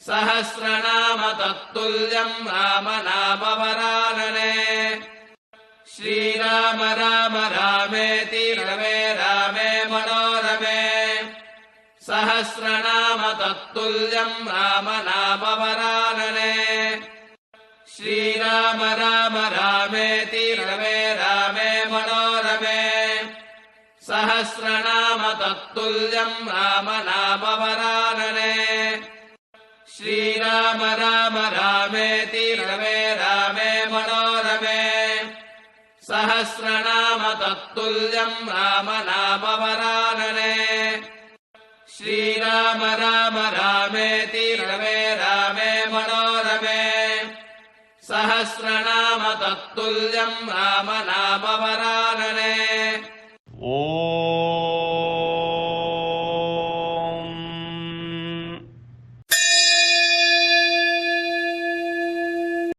सहस्रनाम तत्तुल्यम् राम नाम वरानने श्रीराम राम रामेति रमे रामे मनोरमे सहस्रनाम तत्तुल्यम् राम नाम वरानने श्रीराम राम रामेति रमे रामे मनोरमे सहस्रनाम तत्तुल्यम् राम नाम वरानने श्रीराम राम रामेति रमे रामे मनोरमे सहस्रनाम तत्तुल्यम् राम नाम वरानने श्रीराम राम रामेति रमे रामे मनोरमे सहस्रनाम तत्तुल्यम् राम नाम वरानने